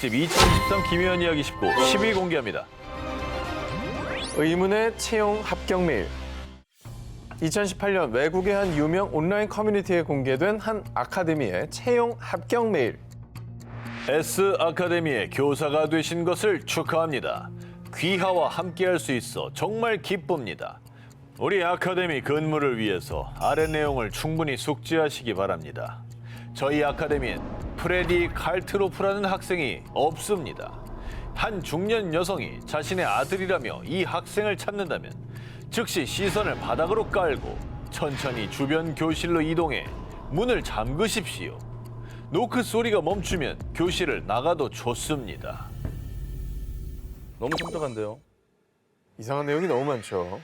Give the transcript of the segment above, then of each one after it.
특집 2023 김혜연 이야기 19 10위 공개합니다. 의문의 채용 합격 메일. 2018년 외국의 한 유명 온라인 커뮤니티에 공개된 한 아카데미의 채용 합격 메일. S 아카데미의 교사가 되신 것을 축하합니다. 귀하와 함께할 수 있어 정말 기쁩니다. 우리 아카데미 근무를 위해서 아래 내용을 충분히 숙지하시기 바랍니다. 저희 아카데미엔 프레디 칼트로프라는 학생이 없습니다. 한 중년 여성이 자신의 아들이라며 이 학생을 찾는다면 즉시 시선을 바닥으로 깔고 천천히 주변 교실로 이동해 문을 잠그십시오. 노크 소리가 멈추면 교실을 나가도 좋습니다. 너무 섬뜩한데요. 이상한 내용이 너무 많죠.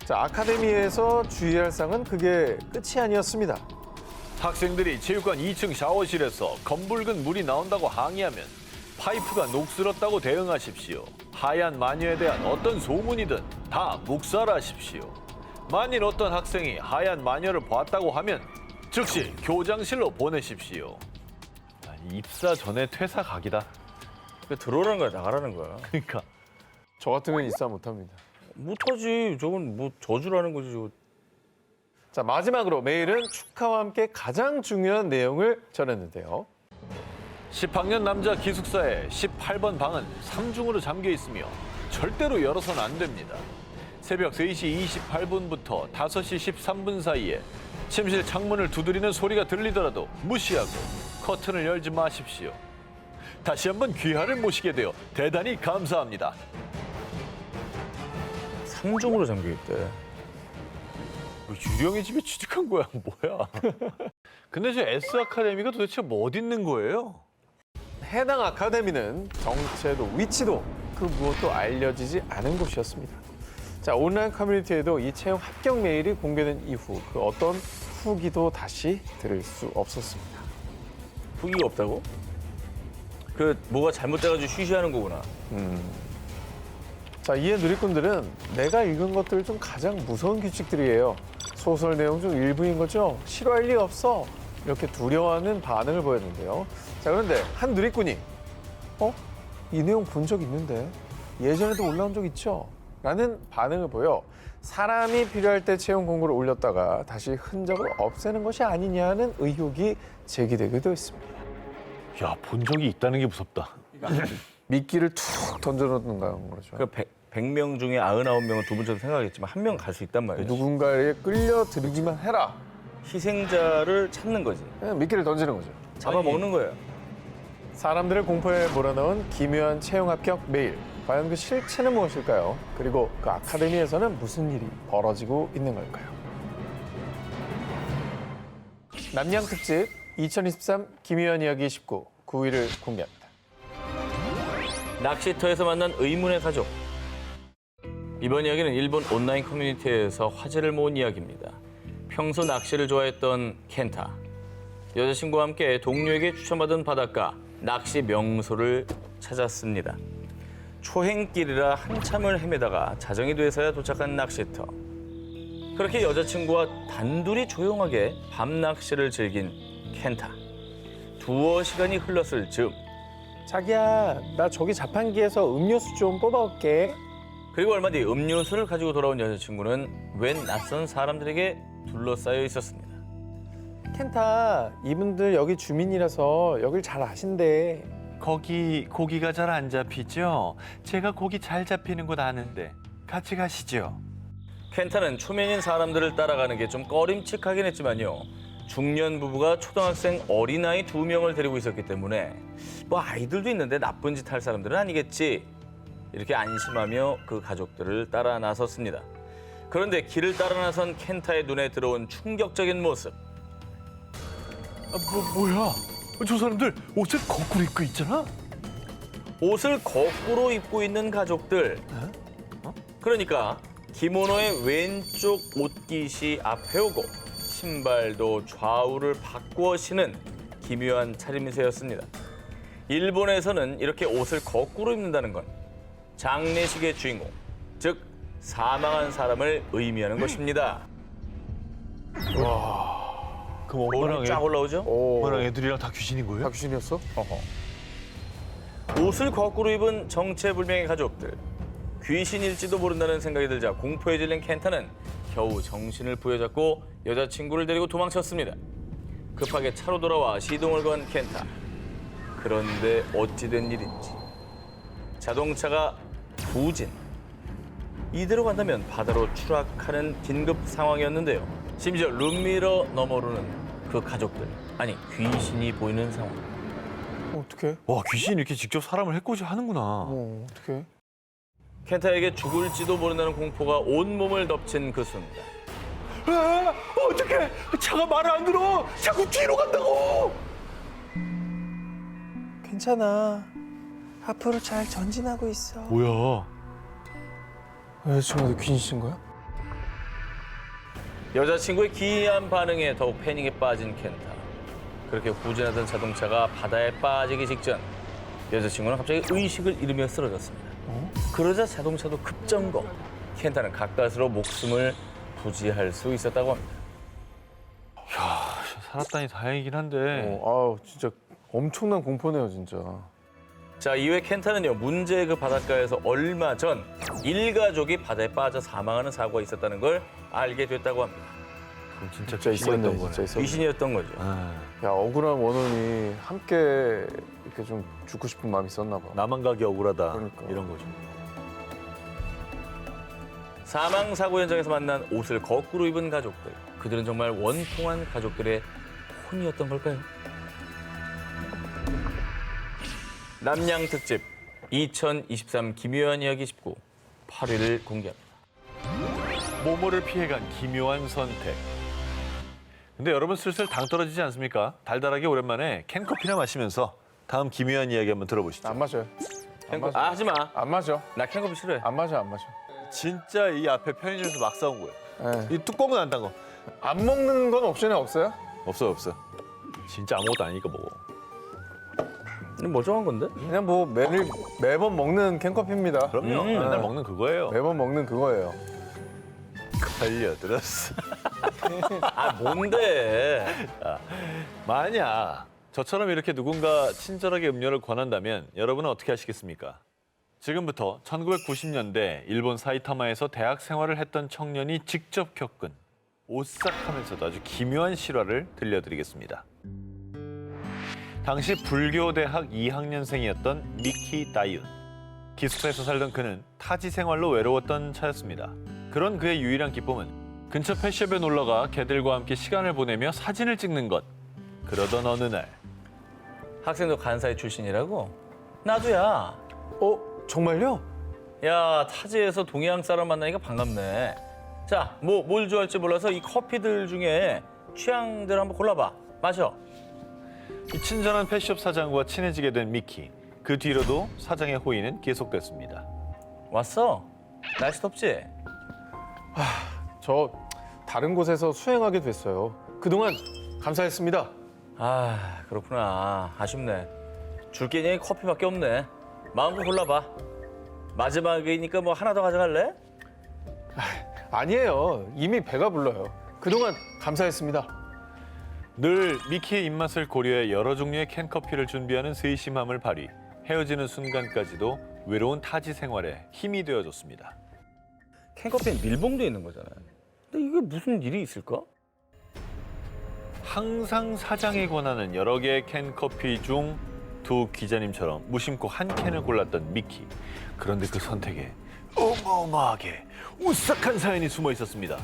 자, 아카데미에서 주의할 사항은 그게 끝이 아니었습니다. 학생들이 체육관 2층 샤워실에서 검붉은 물이 나온다고 항의하면 파이프가 녹슬었다고 대응하십시오. 하얀 마녀에 대한 어떤 소문이든 다 묵살하십시오. 만일 어떤 학생이 하얀 마녀를 봤다고 하면 즉시 교장실로 보내십시오. 입사 전에 퇴사 각이다. 들어오라는 거야, 나가라는 거야. 그러니까 저 같으면 입사 못합니다. 못하지. 저건 뭐 저주라는 거지. 저거. 자, 마지막으로 메일은 축하와 함께 가장 중요한 내용을 전했는데요. 10학년 남자 기숙사의 18번 방은 3중으로 잠겨 있으며 절대로 열어서는 안 됩니다. 새벽 3시 28분부터 5시 13분 사이에 침실 창문을 두드리는 소리가 들리더라도 무시하고 커튼을 열지 마십시오. 다시 한번 귀하를 모시게 되어 대단히 감사합니다. 3중으로 잠겨있대. 뭐 유령의 집에 취직한 거야, 뭐야? 근데 저 S 아카데미가 도대체 뭐 어디 있는 거예요? 해당 아카데미는 정체도 위치도 그 무엇도 알려지지 않은 곳이었습니다. 자, 온라인 커뮤니티에도 이 채용 합격 메일이 공개된 이후 그 어떤 후기도 다시 들을 수 없었습니다. 후기가 없다고? 그 뭐가 잘못돼가지고 쉬쉬하는 거구나. 자, 이에 누리꾼들은 내가 읽은 것들 중 가장 무서운 규칙들이에요. 소설 내용 중 일부인 거죠. 싫어할 리가 없어. 이렇게 두려워하는 반응을 보였는데요. 자, 그런데 한 누리꾼이 이 내용 본 적 있는데 예전에도 올라온 적 있죠? 라는 반응을 보여 사람이 필요할 때 채용 공고를 올렸다가 다시 흔적을 없애는 것이 아니냐는 의혹이 제기되기도 했습니다. 야, 본 적이 있다는 게 무섭다. 미끼를 툭 던져놓는 거죠. 그 100명 중에 99명은 두 분처럼 생각하겠지만 한 명 갈 수 있단 말이야. 누군가에 끌려들기만 해라. 희생자를 찾는 거지. 그냥 미끼를 던지는 거죠. 잡아먹는 거야. 사람들을 공포에 몰아넣은 기묘한 채용 합격 메일. 과연 그 실체는 무엇일까요? 그리고 그 아카데미에서는 무슨 일이 벌어지고 있는 걸까요? 남양 특집 2023 김희연 이야기 19 9위를 공개합니다. 낚시터에서 만난 의문의 가족. 이번 이야기는 일본 온라인 커뮤니티에서 화제를 모은 이야기입니다. 평소 낚시를 좋아했던 켄타. 여자친구와 함께 동료에게 추천받은 바닷가 낚시 명소를 찾았습니다. 초행길이라 한참을 헤매다가 자정이 돼서야 도착한 낚시터. 그렇게 여자친구와 단둘이 조용하게 밤 낚시를 즐긴 켄타. 두어 시간이 흘렀을 즈음. 자기야, 나 저기 자판기에서 음료수 좀 뽑아올게. 그리고 얼마 뒤 음료수를 가지고 돌아온 여자친구는 웬 낯선 사람들에게 둘러싸여 있었습니다. 켄타, 이분들 여기 주민이라서 여길 잘 아신대. 거기 고기가 잘 안 잡히죠? 제가 고기 잘 잡히는 곳 아는데 같이 가시죠. 켄타는 초면인 사람들을 따라가는 게 좀 꺼림칙하긴 했지만요. 중년 부부가 초등학생 어린아이 2명을 데리고 있었기 때문에 뭐 아이들도 있는데 나쁜 짓 할 사람들은 아니겠지. 이렇게 안심하며 그 가족들을 따라 나섰습니다. 그런데 길을 따라 나선 켄타의 눈에 들어온 충격적인 모습. 뭐야? 저 사람들 옷을 거꾸로 입고 있잖아? 옷을 거꾸로 입고 있는 가족들. 그러니까 기모노의 왼쪽 옷깃이 앞에 오고 신발도 좌우를 바꾸어 신은 기묘한 차림새였습니다. 일본에서는 이렇게 옷을 거꾸로 입는다는 건 장례식의 주인공, 즉 사망한 사람을 의미하는 것입니다. 그럼 머리 쫙 올라오죠? 오, 엄마랑 애들이랑 다 귀신인 거예요? 다 귀신이었어? 어허. 옷을 거꾸로 입은 정체불명의 가족들. 귀신일지도 모른다는 생각이 들자 공포에 질린 켄타는 겨우 정신을 부여잡고 여자친구를 데리고 도망쳤습니다. 급하게 차로 돌아와 시동을 건 켄타. 그런데 어찌 된 일인지 자동차가 부진. 이대로 간다면 바다로 추락하는 긴급 상황이었는데요. 심지어 룸미러 너머로는 그 가족들, 아니 귀신이 보이는 상황. 어떡해? 와, 귀신이 이렇게 직접 사람을 해코지 하는구나. 어떡해? 켄타에게 죽을지도 모른다는 공포가 온몸을 덮친 그 순간. 아, 어떡해! 차가 말을 안 들어! 자꾸 뒤로 간다고! 괜찮아. 앞으로 잘 전진하고 있어. 뭐야? 여자친구한테 귀신 거야? 여자친구의 기이한 반응에 더욱 패닉에 빠진 켄타. 그렇게 후진하던 자동차가 바다에 빠지기 직전 여자친구는 갑자기 의식을 잃으며 쓰러졌습니다. 그러자 자동차도 급점검. 켄타는 가까스로 목숨을 부지할 수 있었다고 합니다. 살았다니 다행이긴 한데. 아우 진짜 엄청난 공포네요 진짜. 자, 이후에 켄타는요, 문제의 그 바닷가에서 얼마 전 일가족이 바다에 빠져 사망하는 사고가 있었다는 걸 알게 됐다고 합니다. 그럼 진짜 진짜 귀신이었던 있었네 거네. 진짜 있었네. 귀신이었던 거죠. 아, 야 억울한 원혼이 함께 이렇게 좀 죽고 싶은 마음이 있었나 봐. 나만 가기 억울하다. 그러니까. 이런 거죠. 사망 사고 현장에서 만난 옷을 거꾸로 입은 가족들. 그들은 정말 원통한 가족들의 혼이었던 걸까요? 남양 특집 2023 기묘한 이야기 19 8위를 공개합니다. 모모를 피해간 기묘한 선택. 근데 여러분 슬슬 당 떨어지지 않습니까? 달달하게 오랜만에 캔커피나 마시면서 다음 기묘한 이야기 한번 들어보시죠. 안 마셔요. 캔커피 하지 마. 안 마셔. 나 캔커피 싫어해. 안 마셔 안 마셔. 진짜 이 앞에 편의점에서 막 사온 거예요. 예. 이 뚜껑은 안 딴 거. 안 먹는 건 옵션에 없어요? 없어. 진짜 아무것도 아니니까 먹어. 이거 멀쩡한 건데? 그냥 뭐 매번 먹는 캔커피입니다. 그럼요. 맨날 먹는 그거예요. 매번 먹는 그거예요. 걸려들었어. 아, 뭔데? 만약 저처럼 이렇게 누군가 친절하게 음료를 권한다면 여러분은 어떻게 하시겠습니까? 지금부터 1990년대 일본 사이타마에서 대학 생활을 했던 청년이 직접 겪은 오싹하면서도 아주 기묘한 실화를 들려드리겠습니다. 당시 불교대학 2학년생이었던 미키 다이윤. 기숙사에서 살던 그는 타지 생활로 외로웠던 차였습니다. 그런 그의 유일한 기쁨은 근처 펫숍에 놀러가 개들과 함께 시간을 보내며 사진을 찍는 것. 그러던 어느 날 학생도 간사이 출신이라고? 나도야. 정말요? 야, 타지에서 동양 사람 만나니까 반갑네. 자, 뭘 좋아할지 몰라서 이 커피들 중에 취향들 한번 골라봐. 마셔. 이 친절한 펫숍 사장과 친해지게 된 미키. 그 뒤로도 사장의 호의는 계속됐습니다. 왔어? 날씨 덥지? 저 다른 곳에서 수행하게 됐어요. 그동안 감사했습니다. 아, 그렇구나. 아쉽네. 줄 게 그냥 커피밖에 없네. 마음껏 골라봐. 마지막이니까 뭐 하나 더 가져갈래? 아니에요. 이미 배가 불러요. 그동안 감사했습니다. 늘 미키의 입맛을 고려해 여러 종류의 캔커피를 준비하는 세심함을 발휘. 헤어지는 순간까지도 외로운 타지 생활에 힘이 되어줬습니다. 캔커피엔 밀봉돼 있는 거잖아요. 근데 이게 무슨 일이 있을까? 항상 사장이 권하는 여러 개의 캔커피 중 두 기자님처럼 무심코 한 캔을 골랐던 미키. 그런데 그 선택에 어마어마하게 오싹한 사연이 숨어 있었습니다.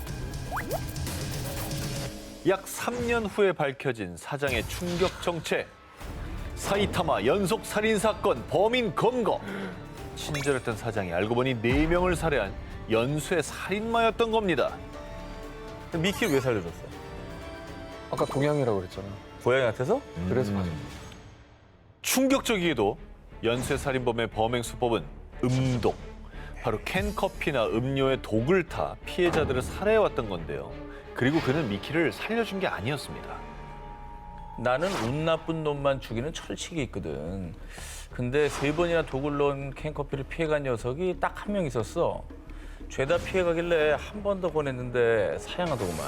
약 3년 후에 밝혀진 사장의 충격 정체. 사이타마 연속 살인 사건 범인 검거. 친절했던 사장이 알고 보니 4명을 살해한 연쇄 살인마였던 겁니다. 미키를 왜 살려줬어? 아까 동양이라고 그랬잖아. 고양이한테서? 그래서 충격적이게도 연쇄 살인범의 범행 수법은 음독. 바로 캔커피나 음료에 독을 타 피해자들을 살해해왔던 건데요. 그리고 그는 미키를 살려준 게 아니었습니다. 나는 운 나쁜 놈만 죽이는 철칙이 있거든. 근데 3번이나 독을 넣은 캔커피를 피해간 녀석이 딱 한 명 있었어. 죄다 피해가길래 한 번 더 보냈는데 사양하더구만.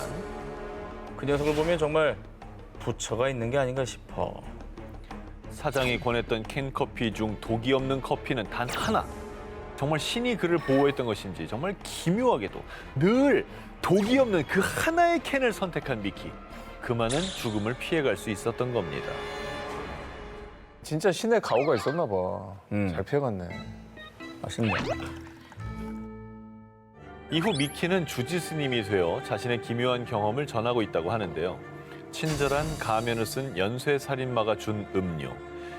그 녀석을 보면 정말 부처가 있는 게 아닌가 싶어. 사장이 권했던 캔커피 중 독이 없는 커피는 단 하나. 정말 신이 그를 보호했던 것인지 정말 기묘하게도 늘 독이 없는 그 하나의 캔을 선택한 미키. 그만은 죽음을 피해갈 수 있었던 겁니다. 진짜 신의 가오가 있었나 봐. 잘 피해갔네. 맛있네. 이후 미키는 주지스님이 되어 자신의 기묘한 경험을 전하고 있다고 하는데요. 친절한 가면을 쓴 연쇄살인마가 준 음료.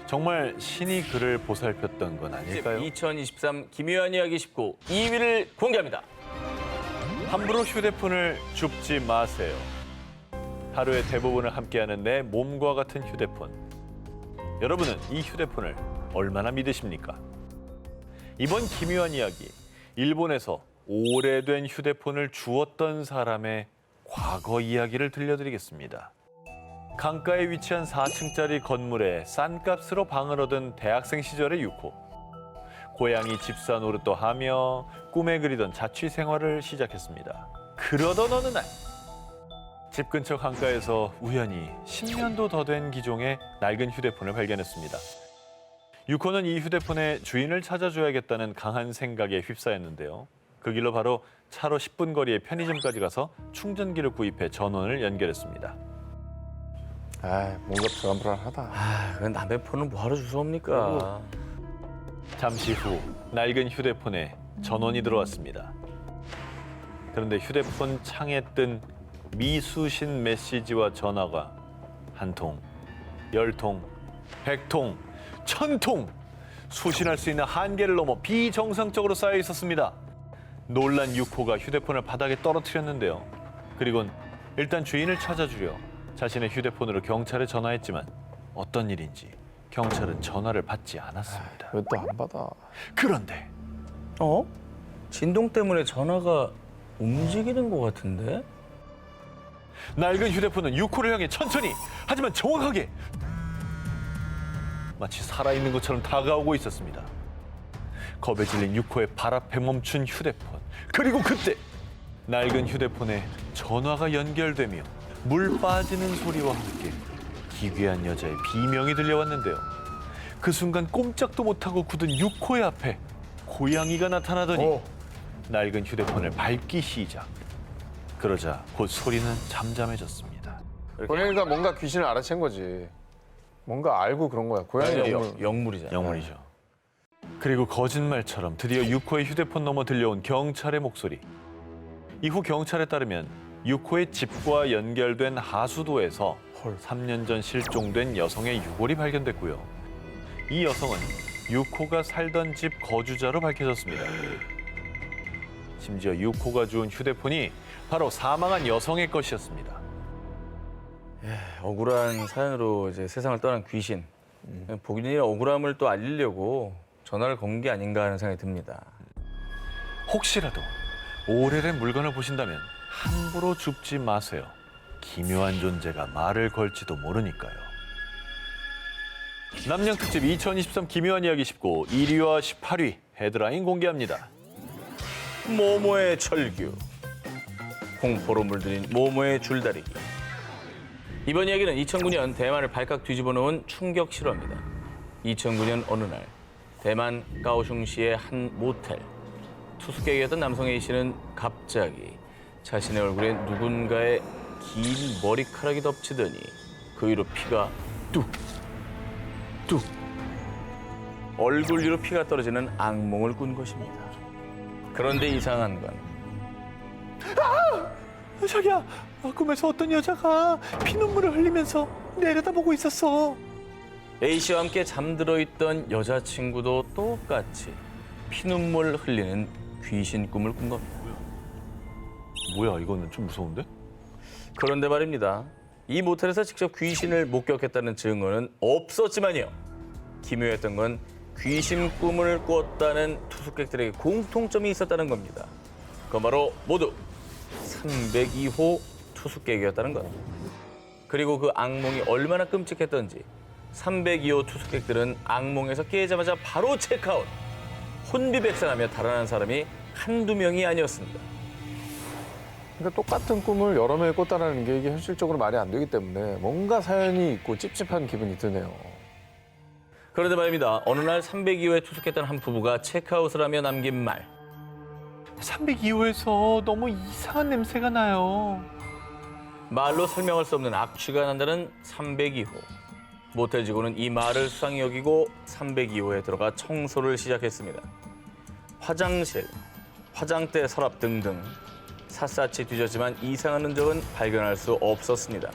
정말 신이 그를 보살폈던 건 아닐까요? 2023 기묘한 이야기 19 2위를 공개합니다. 함부로 휴대폰을 줍지 마세요. 하루의 대부분을 함께하는 내 몸과 같은 휴대폰. 여러분은 이 휴대폰을 얼마나 믿으십니까? 이번 기묘한 이야기, 일본에서 오래된 휴대폰을 주었던 사람의 과거 이야기를 들려드리겠습니다. 강가에 위치한 4층짜리 건물에 싼 값으로 방을 얻은 대학생 시절의 유코. 고양이 집사 노릇도 하며 꿈에 그리던 자취 생활을 시작했습니다. 그러던 어느 날, 집 근처 강가에서 우연히 10년도 더 된 기종의 낡은 휴대폰을 발견했습니다. 유코는 이 휴대폰의 주인을 찾아줘야겠다는 강한 생각에 휩싸였는데요. 그 길로 바로 차로 10분 거리의 편의점까지 가서 충전기를 구입해 전원을 연결했습니다. 아, 뭔가 불안불안하다. 아, 그 남의 폰은 뭐하러 주워옵니까? 잠시 후 낡은 휴대폰에 전원이 들어왔습니다. 그런데 휴대폰 창에 뜬 미수신 메시지와 전화가 한 통, 10통, 100통, 1000통 수신할 수 있는 한계를 넘어 비정상적으로 쌓여 있었습니다. 놀란 유코가 휴대폰을 바닥에 떨어뜨렸는데요. 그리곤 일단 주인을 찾아주려 자신의 휴대폰으로 경찰에 전화했지만 어떤 일인지 경찰은 전화를 받지 않았습니다. 왜 또 안 받아? 그런데 어? 진동 때문에 전화가 움직이는 것 같은데? 낡은 휴대폰은 유코를 향해 천천히 하지만 정확하게 마치 살아있는 것처럼 다가오고 있었습니다. 겁에 질린 유코의 발 앞에 멈춘 휴대폰. 그리고 그때 낡은 휴대폰에 전화가 연결되며 물 빠지는 소리와 함께 기괴한 여자의 비명이 들려왔는데요. 그 순간 꼼짝도 못하고 굳은 유코의 앞에 고양이가 나타나더니 낡은 휴대폰을 밟기 시작. 그러자 곧 소리는 잠잠해졌습니다. 고양이가 뭔가 귀신을 알아챈 거지. 뭔가 알고 그런 거야. 고양이 영물. 영물이잖아. 영문이죠. 그리고 거짓말처럼 드디어 유코의 휴대폰 너머 들려온 경찰의 목소리. 이후 경찰에 따르면 유코의 집과 연결된 하수도에서 3년 전 실종된 여성의 유골이 발견됐고요. 이 여성은 유코가 살던 집 거주자로 밝혀졌습니다. 심지어 유코가 주운 휴대폰이 바로 사망한 여성의 것이었습니다. 억울한 사연으로 이제 세상을 떠난 귀신. 본인의 억울함을 또 알리려고 전화를 건 게 아닌가 하는 생각이 듭니다. 혹시라도 오래된 물건을 보신다면 함부로 줍지 마세요. 기묘한 존재가 말을 걸지도 모르니까요. 남양특집 2023 기묘한 이야기 19 1위와 18위 헤드라인 공개합니다. 모모의 철규. 공포로 물들인 모모의 줄다리기. 이번 이야기는 2009년 대만을 발칵 뒤집어 놓은 충격 실화입니다. 2009년 어느 날 대만 까오슝시의 한 모텔. 투숙객이었던 남성 A씨는 갑자기 자신의 얼굴에 누군가의 긴 머리카락이 덮치더니 그 위로 피가 뚝 얼굴 위로 피가 떨어지는 악몽을 꾼 것입니다. 그런데 이상한 건 자기야, 꿈에서 어떤 여자가 피눈물을 흘리면서 내려다보고 있었어. A씨와 함께 잠들어 있던 여자친구도 똑같이 피눈물 흘리는 귀신 꿈을 꾼 겁니다. 뭐야, 이거는 좀 무서운데? 그런데 말입니다. 이 모텔에서 직접 귀신을 목격했다는 증언은 없었지만요. 기묘했던 건 귀신 꿈을 꿨다는 투숙객들에게 공통점이 있었다는 겁니다. 그건 바로 모두 302호 투숙객이었다는 것. 그리고 그 악몽이 얼마나 끔찍했던지 302호 투숙객들은 악몽에서 깨자마자 바로 체크아웃. 혼비백산하며 달아난 사람이 한두 명이 아니었습니다. 그러니까 똑같은 꿈을 여러 명이 꿨다는 게 이게 현실적으로 말이 안 되기 때문에 뭔가 사연이 있고 찝찝한 기분이 드네요. 그런데 말입니다. 어느 날 302호에 투숙했던 한 부부가 체크아웃을 하며 남긴 말. 302호에서 너무 이상한 냄새가 나요. 말로 설명할 수 없는 악취가 난다는 302호. 모텔 직원은 이 말을 수상히 여기고 302호에 들어가 청소를 시작했습니다. 화장실, 화장대 서랍 등등 샅샅이 뒤졌지만 이상한 흔적은 발견할 수 없었습니다.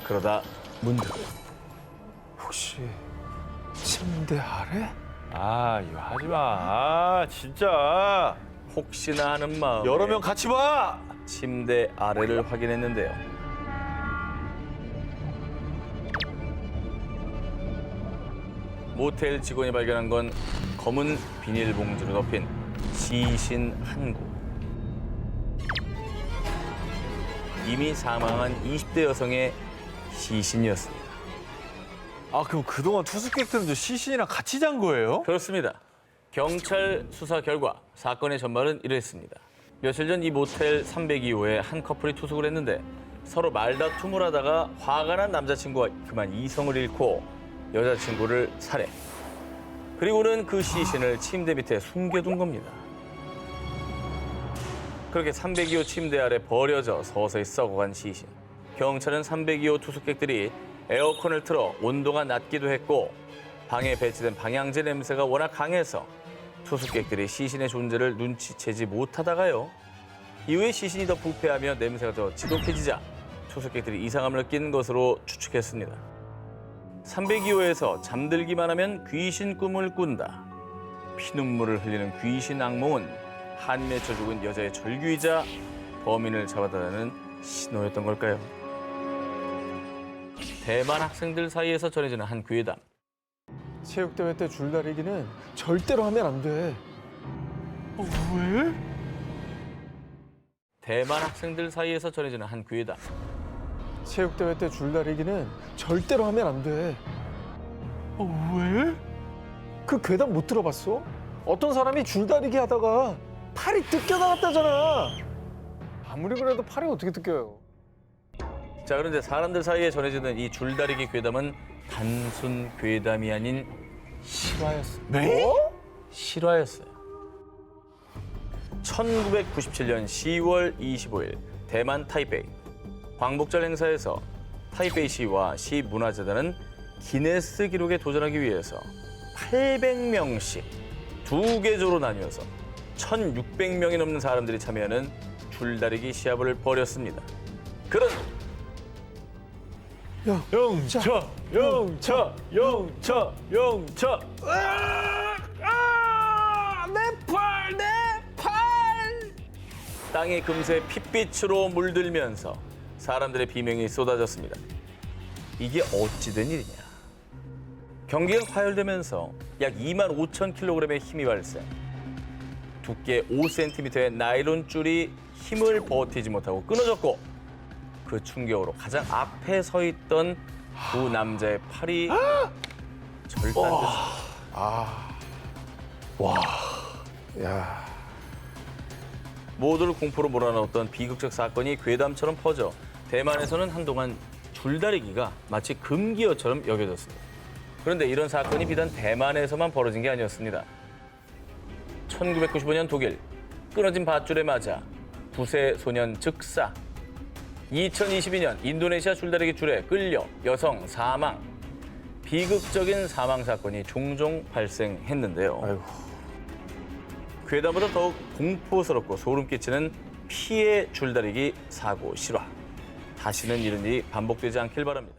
그러다 문득 혹시 침대 아래? 아, 이거 하지 마. 아, 진짜. 혹시나 하는 마음에 여러 명 같이 봐. 침대 아래를 확인했는데요. 모텔 직원이 발견한 건 검은 비닐봉지로 덮인 시신 한 구. 이미 사망한 20대 여성의 시신이었습니다. 아, 그럼 그동안 투숙객들은 저 시신이랑 같이 잔 거예요? 그렇습니다. 경찰 수사 결과 사건의 전말은 이랬습니다. 며칠 전 이 모텔 302호에 한 커플이 투숙을 했는데 서로 말다툼을 하다가 화가 난 남자친구가 그만 이성을 잃고 여자친구를 살해. 그리고는 그 시신을 침대 밑에 숨겨둔 겁니다. 그렇게 302호 침대 아래 버려져 서서히 썩어간 시신. 경찰은 302호 투숙객들이 에어컨을 틀어 온도가 낮기도 했고 방에 배치된 방향제 냄새가 워낙 강해서 투숙객들이 시신의 존재를 눈치채지 못하다가요. 이후에 시신이 더 부패하며 냄새가 더 지독해지자 투숙객들이 이상함을 느낀 것으로 추측했습니다. 302호에서 잠들기만 하면 귀신 꿈을 꾼다. 피눈물을 흘리는 귀신 악몽은 한이 맺혀 죽은 여자의 절규이자 범인을 잡아달라는 신호였던 걸까요? 대만 학생들 사이에서 전해지는 한 괴담. 체육대회 때 줄다리기는 절대로 하면 안 돼. 왜? 대만 학생들 사이에서 전해지는 한 괴담. 체육대회 때 줄다리기는 절대로 하면 안 돼. 왜? 그 괴담 못 들어봤어? 어떤 사람이 줄다리기 하다가 팔이 뜯겨나갔다잖아. 아무리 그래도 팔이 어떻게 뜯겨요? 자, 그런데 사람들 사이에 전해지는 이 줄다리기 괴담은 단순 괴담이 아닌 실화였습니다. 네? 실화였어요. 1997년 10월 25일 대만 타이베이 광복절 행사에서 타이베이시와 시 문화재단은 기네스 기록에 도전하기 위해서 800명씩 두 개조로 나뉘어서 1,600명이 넘는 사람들이 참여하는 줄다리기 시합을 벌였습니다. 그런 영차, 영차, 영차, 영차. 땅이 금세 핏빛으로 물들면서 사람들의 비명이 쏟아졌습니다. 이게 어찌 된 일이냐. 경기가 과열되면서 약 25,000kg의 힘이 발생. 두께 5cm의 나일론 줄이 힘을 버티지 못하고 끊어졌고 그 충격으로 가장 앞에 서 있던 두 남자의 팔이 절단됐습니다. 야, 모두를 공포로 몰아넣었던 비극적 사건이 괴담처럼 퍼져 대만에서는 한동안 줄다리기가 마치 금기어처럼 여겨졌습니다. 그런데 이런 사건이 비단 대만에서만 벌어진 게 아니었습니다. 1995년 독일 끊어진 밧줄에 맞아 부세 소년 즉사. 2022년 인도네시아 줄다리기 줄에 끌려 여성 사망. 비극적인 사망 사건이 종종 발생했는데요. 아이고. 괴담보다 더욱 공포스럽고 소름 끼치는 피해 줄다리기 사고 실화. 다시는 이런 일이 반복되지 않길 바랍니다.